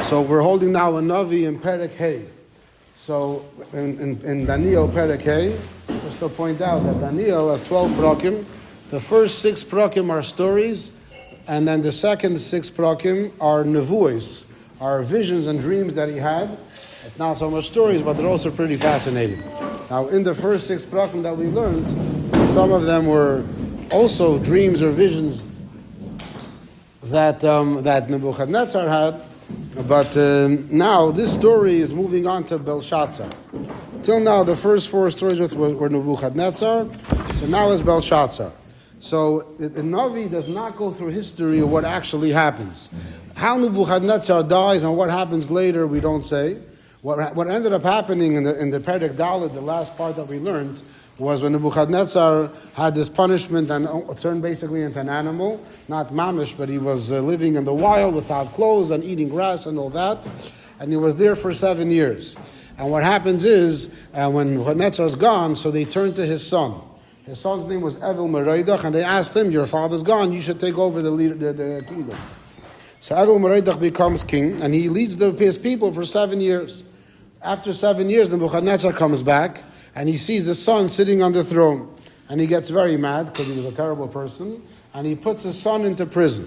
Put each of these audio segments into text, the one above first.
So we're holding now a Navi in Perek. So in Daniel Perek, just to point out that Daniel has 12 Prakim. The first 6 Prakim are stories, and then the second 6 Prakim are Nevuos, are visions and dreams that he had. It's not so much stories, but they're also pretty fascinating. Now, in the first 6 Prakim that we learned, some of them were also dreams or visions that Nevuchadnezzar had. But now this story is moving on to Belshatzar. Till now, the first 4 stories were Nevuchadnezzar. So now it's Belshatzar. So the Navi does not go through history of what actually happens. How Nevuchadnezzar dies and what happens later, we don't say. What ended up happening in the Perek Dalet, the last part that we learned, was when Nevuchadnezzar had this punishment and turned basically into an animal, not mamish, but he was living in the wild without clothes and eating grass and all that, and he was there for 7 years. And what happens is, when Nebuchadnezzar is gone, so they turned to his son. His son's name was Evel Meroidach, and they asked him, your father's gone, you should take over the kingdom. So Evel Meroidach becomes king, and he leads his people for 7 years. After 7 years, Nebuchadnezzar comes back, and he sees his son sitting on the throne. And he gets very mad, because he was a terrible person, and he puts his son into prison.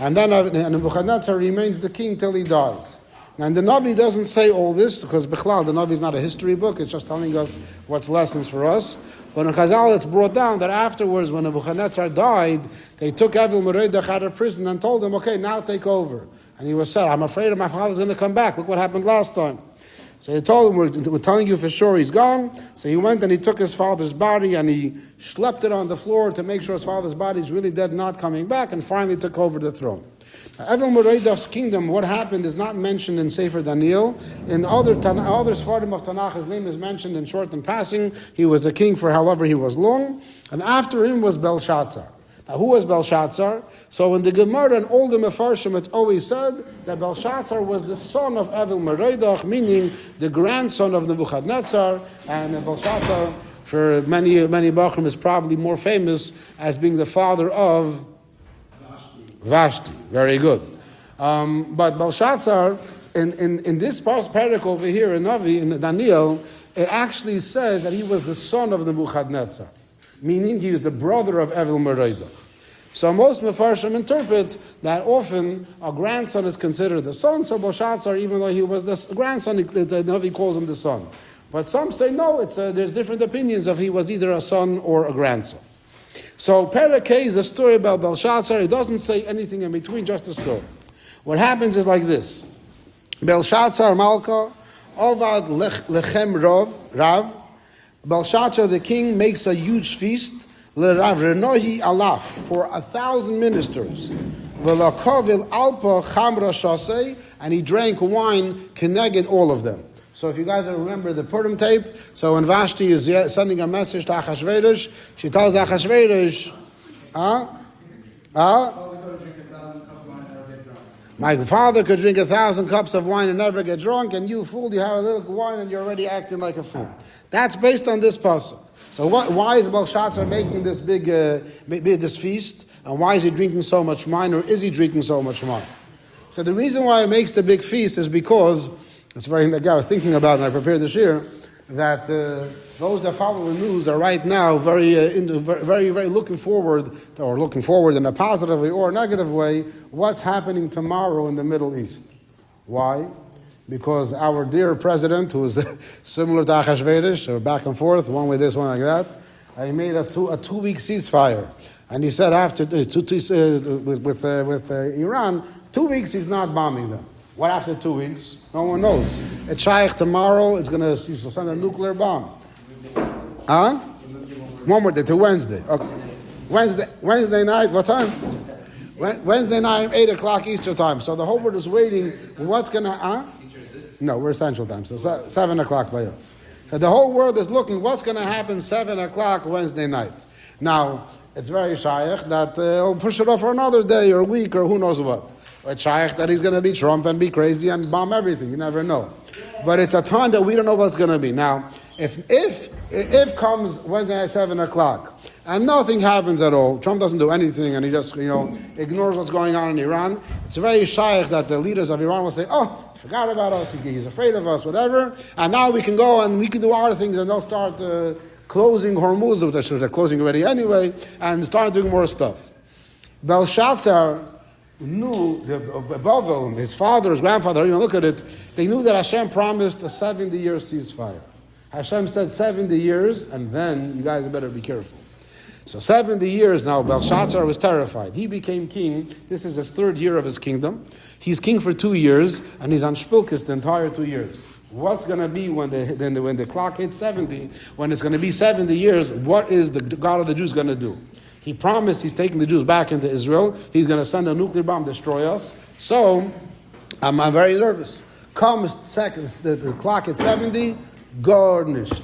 And then Nebuchadnezzar remains the king till he dies. And the Navi doesn't say all this, because Bichlal, the Navi is not a history book, it's just telling us what's lessons for us. But in Chazal, it's brought down that afterwards, when Nebuchadnezzar died, they took Evel Meroidach out of prison and told him, okay, now take over. And he was said, I'm afraid my father's going to come back. Look what happened last time. So they told him, we're telling you for sure he's gone. So he went and he took his father's body and he schlepped it on the floor to make sure his father's body is really dead, not coming back, and finally took over the throne. Evel Meroidach's kingdom, what happened is not mentioned in Sefer Daniel. In other Sfardim of Tanakh, his name is mentioned in short and passing. He was a king for however he was long. And after him was Belshatzar. Now, who was Belshatzar? So in the Gemara and all the Mefarshim, it's always said that Belshatzar was the son of Evel Meroidach, meaning the grandson of Nevuchadnezzar. And Belshatzar, for many Bachrim, is probably more famous as being the father of Vashti. Very good. But Belshatzar, in this Perek over here in Navi, in Daniel, it actually says that he was the son of Nevuchadnezzar, meaning he was the brother of Evel Meroidach. So most Mefarshim interpret that often a grandson is considered the son, so Belshatzar, even though he was the grandson, the Navi calls him the son. But some say no, there's different opinions of he was either a son or a grandson. So Perek is a story about Belshatzar. It doesn't say anything in between, just a story. What happens is like this. Belshatzar Malka, Ovad Lechem Rav. Belshazzar the king makes a huge feast, L'Rav Renohi Alaf, for 1,000 ministers. V'lakovil Alpa Chamra Shasei, and he drank wine, Keneged all of them. So if you guys remember the Purim tape, so when Vashti is sending a message to Achashverosh, she tells Achashverosh, my father could drink 1,000 cups of wine and never get drunk, and you fool, you have a little wine and you're already acting like a fool. That's based on this pasuk. So why is Belshazzar making this this feast, and why is he drinking so much wine, or is he drinking so much wine? So the reason why he makes the big feast is because, it's very, like I was thinking about and I prepared this year, that those that follow the news are right now very looking forward in a positive way or a negative way, what's happening tomorrow in the Middle East. Why? Because our dear president, who is similar to Achashverosh, or back and forth, one way this, one like that, he made a 2-week ceasefire. And he said after with Iran, 2 weeks he's not bombing them. What after 2 weeks? No one knows. At Shaykh tomorrow, it's going to send a nuclear bomb. Huh? One more day, to Wednesday. Okay. Wednesday night, what time? Wednesday night, 8 o'clock Easter time. So the whole world is waiting. What's going to... No, we're Central Time, so 7 o'clock by us. So the whole world is looking, what's going to happen 7 o'clock Wednesday night? Now, it's very Shaykh that he'll push it off for another day or a week or who knows what. Or Shaykh that he's going to be Trump and be crazy and bomb everything. You never know. But it's a time that we don't know what's going to be. Now, if comes Wednesday at 7 o'clock, and nothing happens at all. Trump doesn't do anything, and he just, ignores what's going on in Iran. It's very shaykh that the leaders of Iran will say, oh, he forgot about us, he's afraid of us, whatever, and now we can go and we can do our things, and they'll start closing Hormuz, which they're closing already anyway, and start doing more stuff. Belshatzar knew, Bavel, his father, his grandfather, look at it, they knew that Hashem promised a 70-year ceasefire. Hashem said 70 years, and then you guys better be careful. So 70 years now, Belshazzar was terrified. He became king. This is his 3rd year of his kingdom. He's king for 2 years, and he's on Shpilkis the entire 2 years. What's going to be when the clock hits 70? When it's going to be 70 years, what is the God of the Jews going to do? He promised he's taking the Jews back into Israel. He's going to send a nuclear bomb, destroy us. So I'm very nervous. Comes seconds, the clock hits 70, garnished.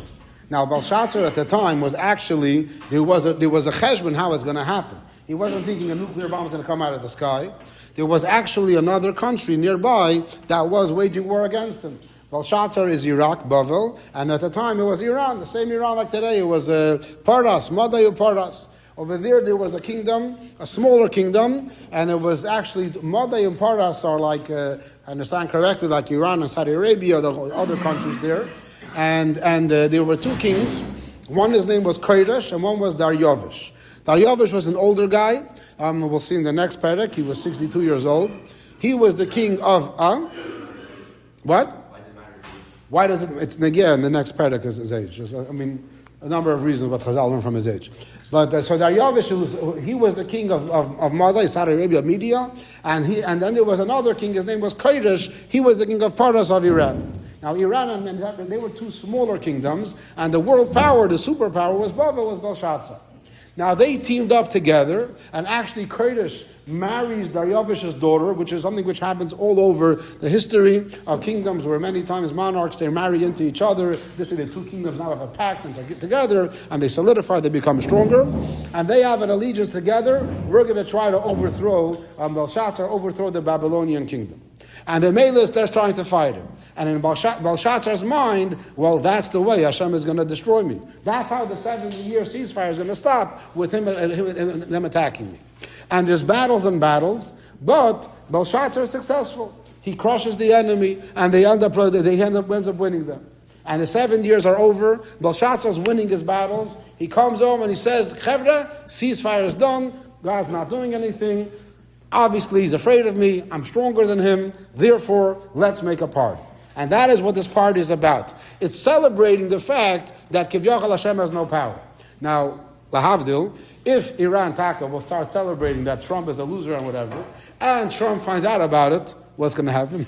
Now Belshazzar at the time was actually, there was a cheshbon how it's going to happen. He wasn't thinking a nuclear bomb was going to come out of the sky. There was actually another country nearby that was waging war against him. Belshazzar is Iraq, Bavel, and at the time it was Iran, the same Iran like today. It was Pardas, Madayu Pardas. Over there was a kingdom, a smaller kingdom, and it was actually, Madayu and Pardas are like, I understand correctly, like Iran and Saudi Arabia, the other countries there. And there were 2 kings. One, his name was Koresh, and one was Daryavish. Daryavish was an older guy. We'll see in the next Perek. He was 62 years old. He was the king of, what? Why does it? It's again the next Perek is his age. A number of reasons what Chazal learned from his age. But so Daryavish, he was the king of Madai, Saudi Arabia, Media, and then there was another king. His name was Koresh. He was the king of Pardas of Iran. Now Iran and they were 2 smaller kingdoms, and the world power, the superpower, was Bavel, was Belshazzar. Now they teamed up together, and actually Koresh marries Daryavish's daughter, which is something which happens all over the history of kingdoms, where many times monarchs, they marry into each other. This way the 2 kingdoms now have a pact and get together, and they solidify, they become stronger, and they have an allegiance together. We're going to try to overthrow Belshazzar, overthrow the Babylonian kingdom. And the Melis, they're trying to fight him. And in Belshazzar's mind, well, that's the way Hashem is going to destroy me. That's how the 70-year ceasefire is going to stop, with them attacking me. And there's battles and battles, but Belshazzar is successful. He crushes the enemy, and they ends up winning them. And the 7 years are over. Belshazzar's winning his battles. He comes home and he says, Chevra, ceasefire is done. God's not doing anything. Obviously, he's afraid of me. I'm stronger than him. Therefore, let's make a party. And that is what this party is about. It's celebrating the fact that Kivyachal Hashem has no power. Now, lahavdil, if Iran Taka will start celebrating that Trump is a loser and whatever, and Trump finds out about it, what's going to happen?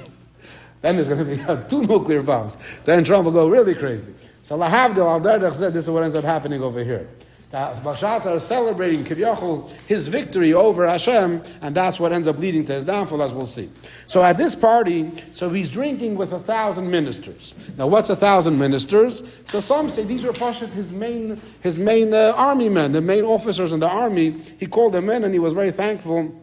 Then there's going to be 2 nuclear bombs. Then Trump will go really crazy. So lahavdil, al-Dardach said this is what ends up happening over here. Belshazzar is celebrating Kivyachol, his victory over Hashem, and that's what ends up leading to his downfall, as we'll see. So at this party, so he's drinking with 1,000 ministers. Now, what's 1,000 ministers? So some say these were Pashat, his main army men, the main officers in the army. He called them in, and he was very thankful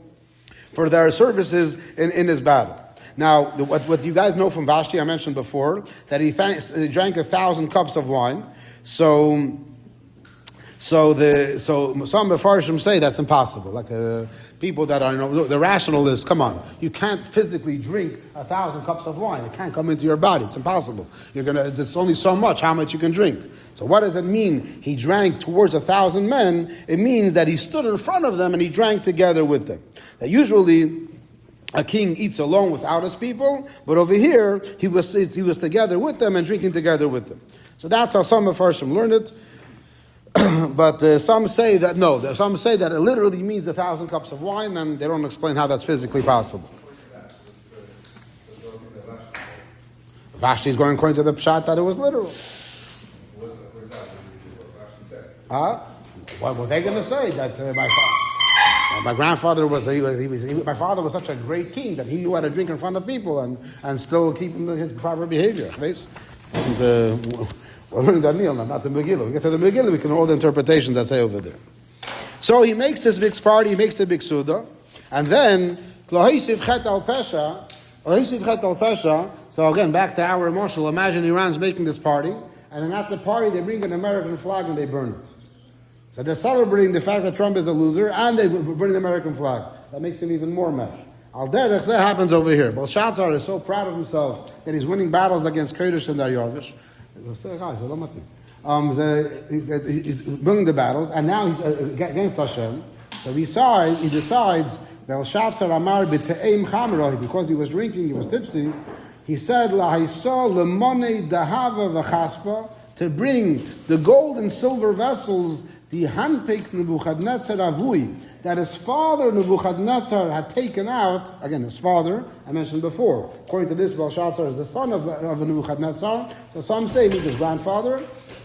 for their services in his battle. Now, what you guys know from Vashti, I mentioned before, that he drank 1,000 cups of wine. So some Mefarshim say that's impossible. Like people that are, the rationalists, come on, you can't physically drink 1,000 cups of wine. It can't come into your body. It's impossible. It's only so much, how much you can drink. So what does it mean? He drank towards 1,000 men. It means that he stood in front of them and he drank together with them. That usually a king eats alone without his people, but over here he was together with them and drinking together with them. So that's how some Mefarshim learned it. But some say that no. Some say that it literally means 1,000 cups of wine, and they don't explain how that's physically possible. Vashti is going according to the pshat that it was literal. What were they going to say? That my grandfather my father was such a great king that he knew how to drink in front of people and still keep his proper behavior. We're learning Daniel, not the Megillah. We get to the Megillah, we can know all the interpretations that say over there. So he makes this big party, he makes the big Suda, and then, so again, back to our marshal, imagine Iran's making this party, and then at the party they bring an American flag and they burn it. So they're celebrating the fact that Trump is a loser, and they're burning the American flag. That makes him even more mesh. Al derech that happens over here. Belshatzar is so proud of himself that he's winning battles against Kodesh and Daryavish. He's winning the battles, and now he's against Hashem. So he decides, Belshatzar Amar b'te'eim chamrahi, because he was drinking, he was tipsy, he said, Lahaisa lemonei dahava v'chaspa, to bring the gold and silver vessels, the handpicked Nevuchadnetzar avui, that his father Nevuchadnetzar had taken out. Again, his father, I mentioned before. According to this, Belshatzar is the son of Nevuchadnetzar. So some say he's his grandfather.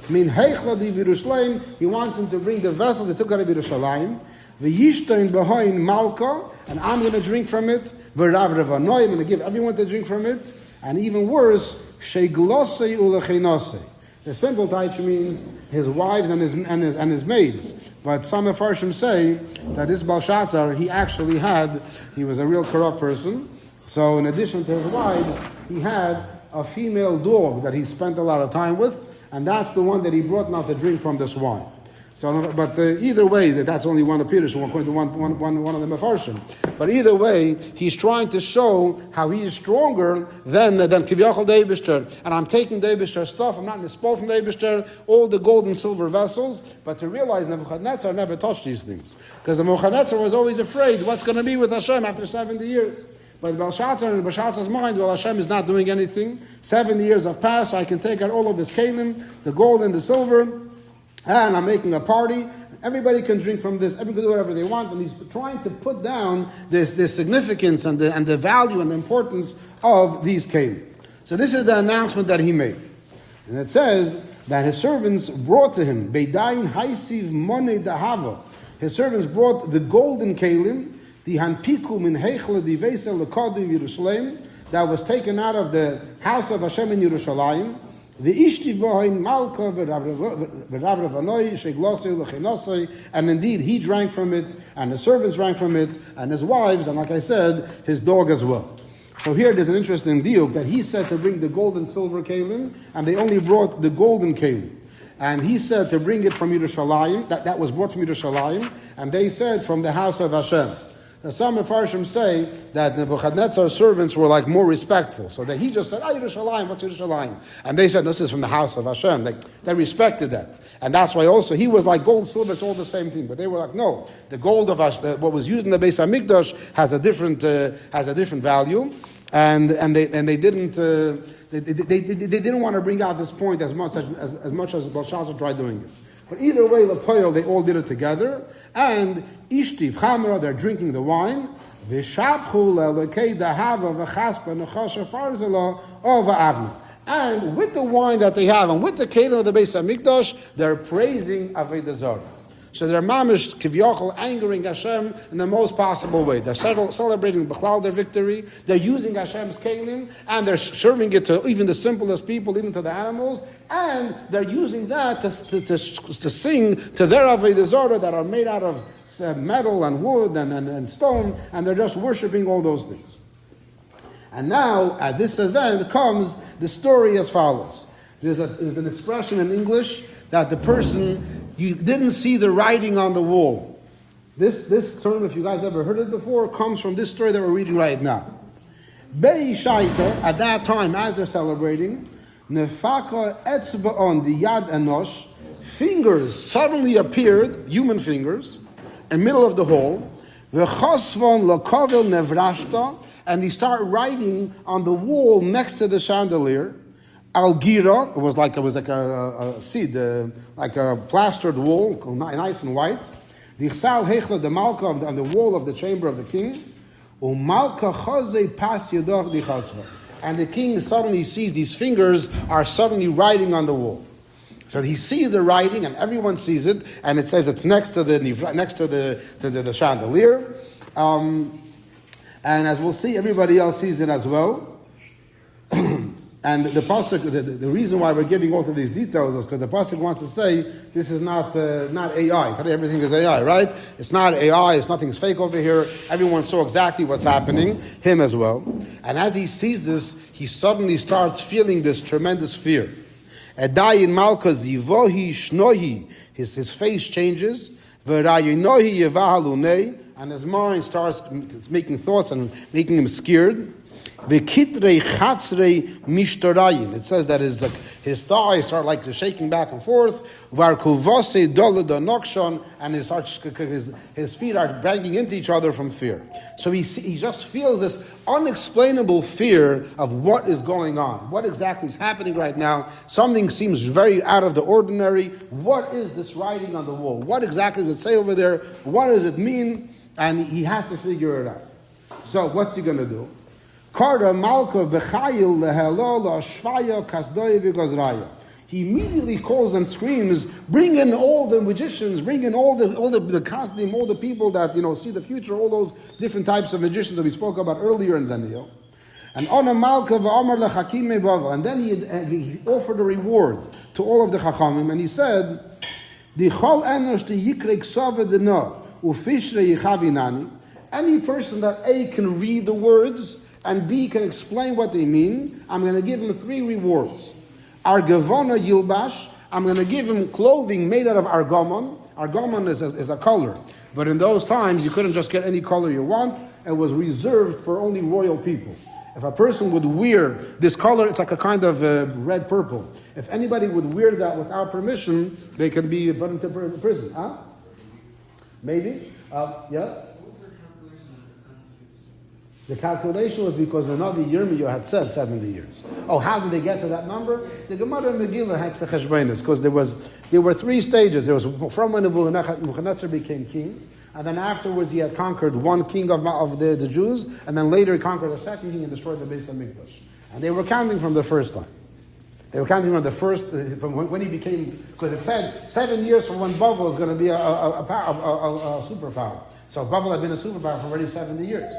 Min heichla di Yerushalayim, he wants him to bring the vessels that took out of Yerushalayim. V'yishtain behind Malka, and I'm going to drink from it. V'rav Revanoi, I'm going to give everyone to drink from it. And even worse, sheglosei ulechenasei. The simple taich means his wives and his maids. But some Mefarshim say that this Belshatzar, he was a real corrupt person. So in addition to his wives, he had a female dog that he spent a lot of time with, and that's the one that he brought now to drink from this wine. So, but either way, that's only one opinion, according to one of the Mefarshim. But either way, he's trying to show how he is stronger than Kiviyachal the Eibishter. And I'm taking the Eibishter stuff, I'm not in the spoil from the Eibishter, all the gold and silver vessels, but to realize Nevuchadnezzar never touched these things. Because the Nevuchadnezzar was always afraid, what's going to be with Hashem after 70 years? But Belshatzar, in Belshatzar's mind, well, Hashem is not doing anything. 70 years have passed, so I can take out all of his keilim, the gold and the silver, and I'm making a party. Everybody can drink from this. Everybody can do whatever they want. And he's trying to put down this significance and the value and the importance of these keilim. So this is the announcement that he made. And it says that his servants brought to him, Beidayin haisiv monei dahava. His servants brought the golden keilim, the hanpiku min heichla divesel lekadu Yerushalayim, that was taken out of the house of Hashem in Yerushalayim. The ishtiv bohain malka v'rav Revanoi sheglosei ulechenasei, and indeed he drank from it, and his servants drank from it, and his wives, and like I said, his dog as well. So here there's an interesting diuk that he said to bring the gold and silver keilim, and they only brought the golden keilim. And he said to bring it from Yerushalayim, that was brought from Yerushalayim, and they said from the house of Hashem. Now, some Mefarshim say that Nebuchadnezzar's servants were like more respectful. So that he just said, Yerushalayim, what's Yerushalayim? And they said, this is from the house of Hashem. They respected that. And that's why also he was like gold, silver, it's all the same thing. But they were like, no, the gold of what was used in the Beis HaMikdash has a different value. And they didn't want to bring out this point as much as Belshazzar tried doing it. But either way, Lepoil, they all did it together. And Ishtiv Chamra, they're drinking the wine. And with the wine that they have, and with the keilim of the Beis HaMikdash, they're praising Avodah Zarah. So they're mamish kiviyachol, angering Hashem in the most possible way. They're celebrating Bechlal, their victory. They're using Hashem's keilim, and they're serving it to even the simplest people, even to the animals. And they're using that to sing to their Avodah Zarah that are made out of metal and wood and stone, and they're just worshiping all those things. And now, at this event, comes the story as follows. There's an expression in English that the person, you didn't see the writing on the wall. This term, if you guys ever heard it before, comes from this story that we're reading right now. Be'ishaita, at that time, as they're celebrating, nefaka etzba'on the yad enosh, fingers suddenly appeared, human fingers, in the middle of the hall. V'chasvon lakavel nevrashta, and they start writing on the wall next to the chandelier. Al-gira, it was like a seed, like a plastered wall, nice and white. The exile hechla, the malka on the wall of the chamber of the king. Umalka chaze pas yadach di chasva. And the king suddenly sees these fingers are suddenly writing on the wall. So he sees the writing, and everyone sees it, and it says it's next to the chandelier. And as we'll see, everybody else sees it as well. And the pasuk, the reason why we're giving all of these details is because the pasuk wants to say this is not AI. Today everything is AI, right? It's not AI. It's nothing's fake over here. Everyone saw exactly what's happening. Him as well. And as he sees this, he suddenly starts feeling this tremendous fear. Edayin Malka Zivohi Shnohi, his face changes. V'rayinohi Yevahalunei, and his mind starts making thoughts and making him scared. V'kitrei chatzrei mishtorayin. It says that his thighs start like shaking back and forth. V'arkuvase dolada nokshan, and his feet are banging into each other from fear. So he just feels this unexplainable fear of what is going on. What exactly is happening right now? Something seems very out of the ordinary. What is this writing on the wall? What exactly does it say over there? What does it mean? And he has to figure it out. So what's he going to do? Karda Malka Bechayil Lehelo Shvaya Kasdoy Vigozraya. He immediately calls and screams, bring in all the magicians, bring in all the costume, all the people that see the future, all those different types of magicians that we spoke about earlier in Daniel. And Ona Malka V'Amar Lechakime Bavel. And then he offered a reward to all of the Chachamim, and he said, Dichol Enosh Yikrei Ksava Deno Ufishre Yichavinani. Any person that A can read the words and B can explain what they mean, I'm going to give him 3 rewards. Argavona Yilbash, I'm going to give him clothing made out of argamon. Argamon is a color. But in those times, you couldn't just get any color you want. It was reserved for only royal people. If a person would wear this color, it's like a kind of red-purple. If anybody would wear that without permission, they can be put into prison. Huh? Maybe? Yeah? The calculation was because the Navi Yirmiyahu had said 70 years. Oh, how did they get to that number? The Gemara and the Geulah had the cheshbonos, because there were 3 stages. There was from when Nevuchadnetzar became king, and then afterwards he had conquered one king of the Jews, and then later he conquered a second king and destroyed the Beis HaMikdash. And they were counting from the first time. They were counting from the first, from when he became, because it said 7 years from when Bavel is going to be a superpower. So Bavel had been a superpower for already 70 years.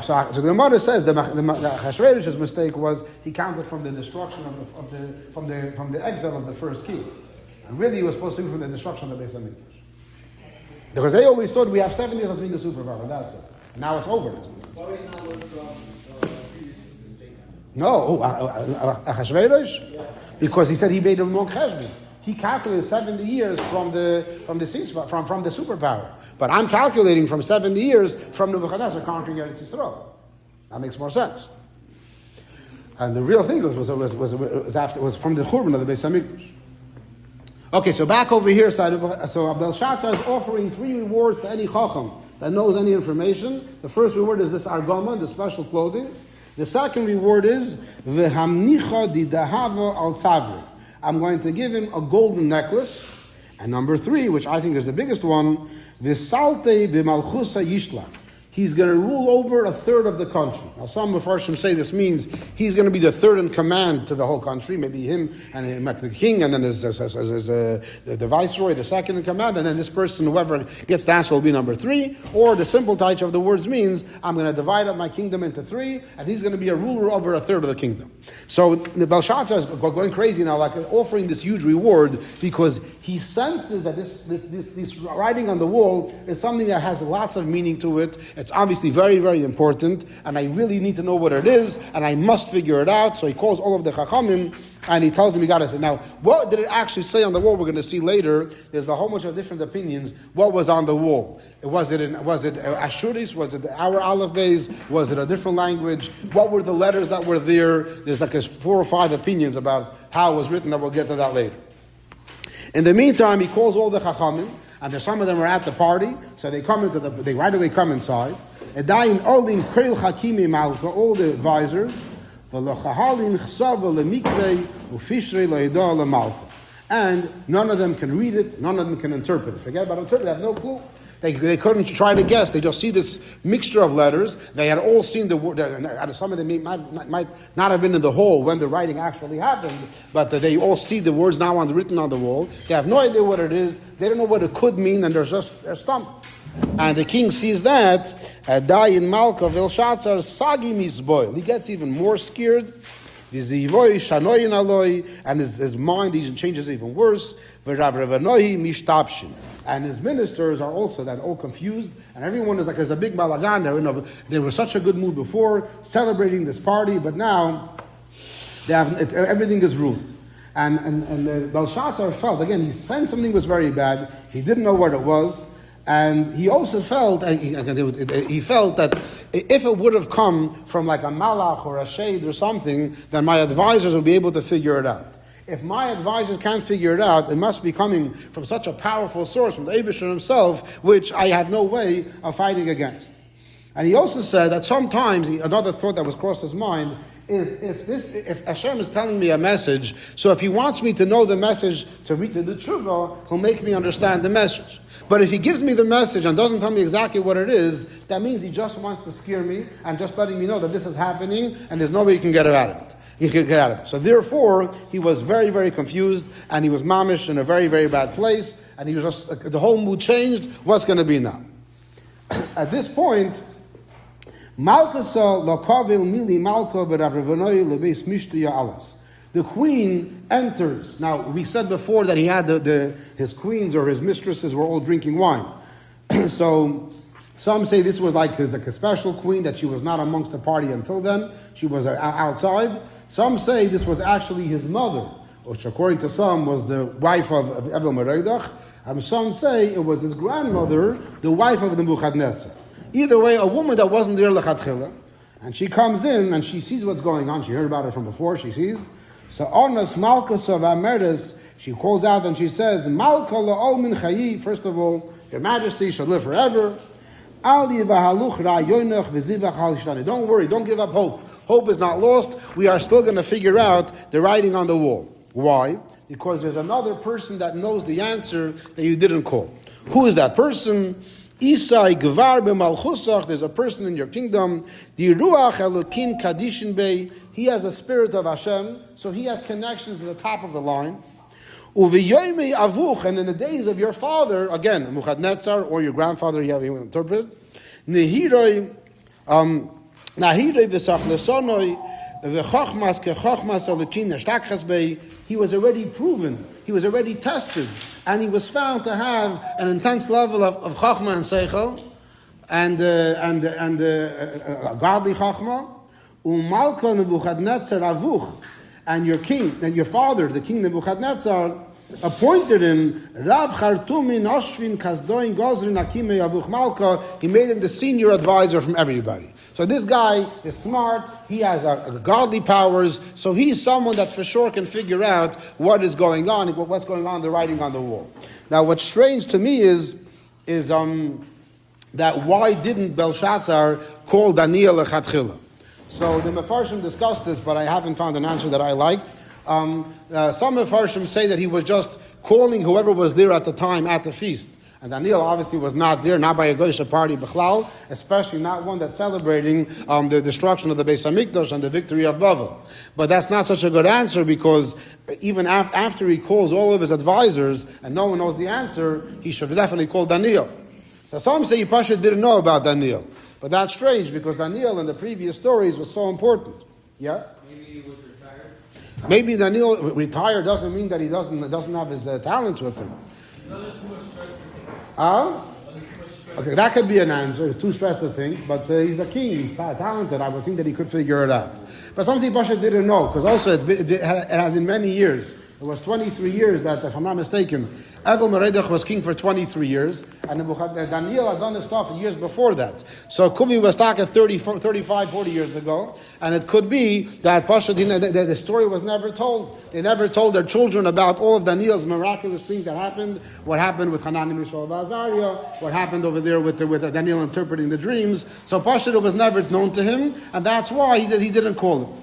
So the Gemara says the Achashverosh's mistake was he counted from the destruction from the exile of the first king, and really he was supposed to be from the destruction of the Beis HaMikdash, because they always thought we have 7 years of being a superpower, and that's it. And now it's over. Why would he not learn from previous mistake? No, Achashverosh, because he said he made a wrong cheshbon. He calculated 70 years from the superpower. But I'm calculating from 70 years from Nevuchadnezzar conquering Eretz Yisrael. That makes more sense. And the real thing was from the Churban of the Beis HaMikdash. Okay, so back over here, so Belshatzar is offering 3 rewards to any Chacham that knows any information. The first reward is this argama, the special clothing. The second reward is V'hamnicha didahava al savri. I'm going to give him a golden necklace. And number 3, which I think is the biggest one, V'salte b'malchusa yishlat. He's going to rule over 1/3 of the country. Now some Mefarshim say this means he's going to be the 3rd in command to the whole country, maybe him and him at the king, and then the viceroy, the 2nd in command, and then this person, whoever gets the answer, will be number 3. Or the simple taich of the words means, I'm going to divide up my kingdom into 3, and he's going to be a ruler over 1/3 of the kingdom. So the Belshatzar is going crazy now, like offering this huge reward, because he senses that this writing on the wall is something that has lots of meaning to it. It's obviously very, very important, and I really need to know what it is, and I must figure it out. So he calls all of the Chachamim, and he tells them, you got to say. Now, what did it actually say on the wall? We're going to see later. There's a whole bunch of different opinions. What was on the wall? Was it Ashuris? Was it our Aleph Beis? Was it a different language? What were the letters that were there? There's like 4 or 5 opinions about how it was written, that we'll get to that later. In the meantime, he calls all the Chachamim, and there's some of them are at the party, so they right away come inside. All the advisors, and none of them can read it, none of them can interpret it. Forget about interpret, they have no clue. They couldn't try to guess. They just see this mixture of letters. They had all seen the word. Some of them might not have been in the hall when the writing actually happened, but they all see the words now written on the wall. They have no idea what it is. They don't know what it could mean, and they're stumped. And the king sees that. Dayin Malka Belshatzar Sagi Misboil. He gets even more scared. And his mind even changes even worse. And his ministers are also then all confused, and everyone is like there's a big balagan. They were in such a good mood before, celebrating this party, but now Everything is ruined. And the Belshatzar felt, again, he sensed something was very bad. He didn't know what it was. And he also felt, he felt that if it would have come from like a malach or a shade or something, then my advisors would be able to figure it out. If my advisors can't figure it out, it must be coming from such a powerful source, from the Eibusher himself, which I have no way of fighting against. And he also said that sometimes, another thought that was crossed his mind, is if Hashem is telling me a message, so if he wants me to know the message to read to the tshuva, he'll make me understand the message. But if he gives me the message and doesn't tell me exactly what it is, that means he just wants to scare me and just letting me know that this is happening and there's no way you can get out of it. You can get out of it. So therefore, he was very, very confused and he was mamish in a very, very bad place and he was just, the whole mood changed. What's going to be now? At this point, the queen enters. Now, we said before that he had his queens or his mistresses were all drinking wine. So, some say this was like a special queen, that she was not amongst the party until then. She was outside. Some say this was actually his mother, which according to some was the wife of Evel Meredach. And some say it was his grandmother, the wife of Nevuchadnetzar. Either way, a woman that wasn't there lechatchila, and she comes in and she sees what's going on. She heard about it from before, she sees. So Ornas Malkus of Ameres, she calls out and she says, Malka la'ol min chayi, first of all, Your Majesty should live forever. Don't worry, don't give up hope. Hope is not lost. We are still going to figure out the writing on the wall. Why? Because there's another person that knows the answer that you didn't call. Who is that person? Isai Gvar b'malchusach. There's a person in your kingdom. Di ruach elokin kadishin bey. He has the spirit of Hashem, so he has connections to the top of the line. Uviyoymi avuch, and in the days of your father, again, Nevuchadnetzar or your grandfather, you will interpret. Nehiroi v'sach lesonoi v'chochmas kechochmas elokin neshtakchas bey. He was already proven, he was already tested, and he was found to have an intense level of chachma and seichel, and godly chachma. Umalka Nevuchadnetzar avuch, and your king, and your father, the king Nevuchadnetzar, appointed him Rav Chartumin Oshvin Kasdoin Gozrin Akime Avuch Malka. He made him the senior advisor from everybody. So this guy is smart. He has godly powers. So he's someone that for sure can figure out what is going on, what's going on, the writing on the wall. Now, what's strange to me is that why didn't Belshatzar call Daniel lechatchila? So the Mefarshim discussed this, but I haven't found an answer that I liked. Some Mefarshim say that he was just calling whoever was there at the time at the feast. And Daniel obviously was not there, not by a Goyish party, Bechlal, especially not one that's celebrating the destruction of the Beis HaMikdash and the victory of Bavel. But that's not such a good answer, because even after he calls all of his advisors and no one knows the answer, he should definitely call Daniel. Now some say Pasha didn't know about Daniel. But that's strange, because Daniel in the previous stories was so important. Yeah? Maybe he was retired. Maybe Daniel retired doesn't mean that he doesn't have his talents with him. Okay, that could be an answer. Too stressed to think, but he's a king. He's talented. I would think that he could figure it out. But some say Pasha didn't know, because also it has been many years. It was 23 years that, if I'm not mistaken, Evel Meredach was king for 23 years, and Daniel had done his stuff years before that. So it could be was talking 35, 40 years ago, and it could be that Pasha, the story was never told. They never told their children about all of Daniel's miraculous things that happened, what happened with Hanani, Mishael, Azariah, what happened over there with Daniel interpreting the dreams. So Pasha was never known to him, and that's why he didn't call him.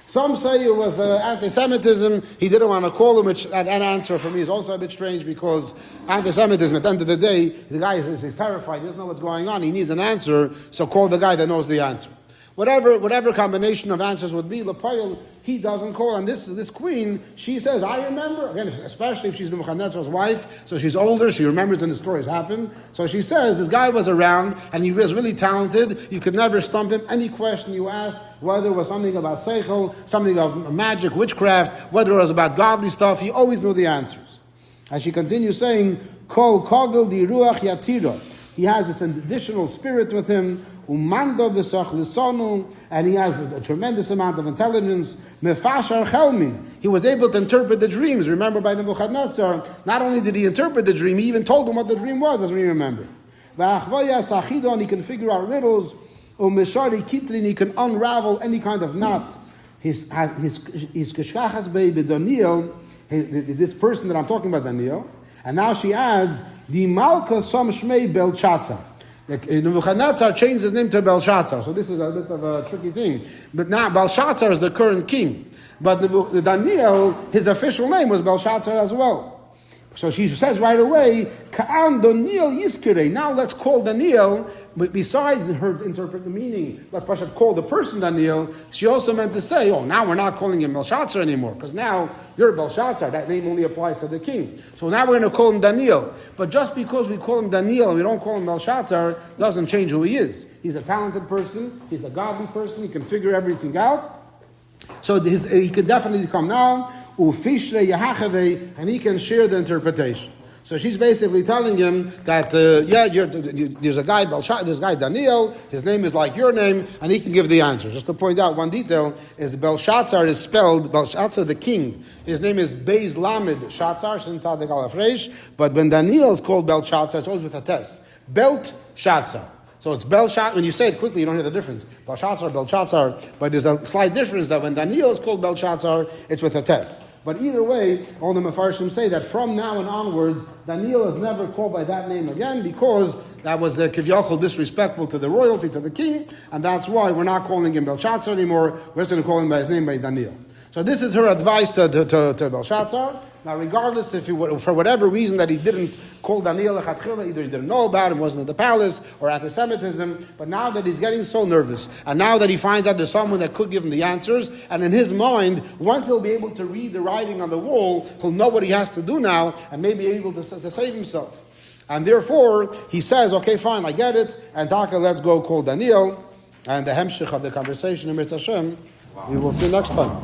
Some say it was anti-Semitism. He didn't want to call him, which that answer for me is also a bit strange, because anti-Semitism, at the end of the day, the guy is terrified. He doesn't know what's going on. He needs an answer, so call the guy that knows the answer. Whatever combination of answers would be, Lepayel, he doesn't call. And this queen, she says, I remember, again, especially if she's Nevuchadnezzar's wife, so she's older, she remembers when the stories happened. So she says, this guy was around, and he was really talented. You could never stump him. Any question you asked, whether it was something about seichel, something about magic, witchcraft, whether it was about godly stuff, he always knew the answers. And she continues saying, Kol kavil di ruach yatira. He has this additional spirit with him. umando v'sach lisonu, and he has a tremendous amount of intelligence. Mefashar chelmin. He was able to interpret the dreams. Remember by Nevuchadnetzar, not only did he interpret the dream, he even told him what the dream was, as we remember. V'achvaya sachidon, he can figure out riddles. Umeshari kitrin, he can unravel any kind of knot. His keshachas be'be Daniel, this person that I'm talking about, Daniel, and now she adds, the Malka Som Shmei Belshatzar. Nevuchadnetzar changed his name to Belshatzar, so this is a bit of a tricky thing. But now Belshatzar is the current king. But Daniel, his official name was Belshatzar as well. So she says right away, Ka'an Daniel Yiskere. Now let's call Daniel, but besides her interpret the meaning, let's call the person Daniel. She also meant to say, oh, now we're not calling him Belshatzar anymore, because now you're Belshatzar. That name only applies to the king. So now we're going to call him Daniel. But just because we call him Daniel and we don't call him Belshatzar, doesn't change who he is. He's a talented person. He's a godly person. He can figure everything out. So he could definitely come now. And he can share the interpretation. So she's basically telling him that, there's a guy, this guy Daniel, his name is like your name, and he can give the answer. Just to point out one detail, is Belshatzar is spelled, Belshatzar the king, his name is Beis Lamed Shatzar, but when Daniel is called Belshatzar, it's always with a test. Belshatzar. So it's Belshatzar. When you say it quickly, you don't hear the difference. Belshatzar. But there's a slight difference that when Daniel is called Belshatzar, it's with a test. But either way, all the Mefarshim say that from now and onwards, Daniel is never called by that name again, because that was kivyachol disrespectful to the royalty, to the king, and that's why we're not calling him Belshatzar anymore. We're just going to call him by his name, by Daniel. So this is her advice to Belshatzar. Now, regardless if for whatever reason that he didn't call Daniel lechatchila, either he didn't know about him, wasn't at the palace, or anti-Semitism, but now that he's getting so nervous, and now that he finds out there's someone that could give him the answers, and in his mind, once he'll be able to read the writing on the wall, he'll know what he has to do now, and may be able to save himself. And therefore, he says, okay, fine, I get it, and Taka, let's go call Daniel, and the hemshich of the conversation in Mitzvah Hashem, we will see next time.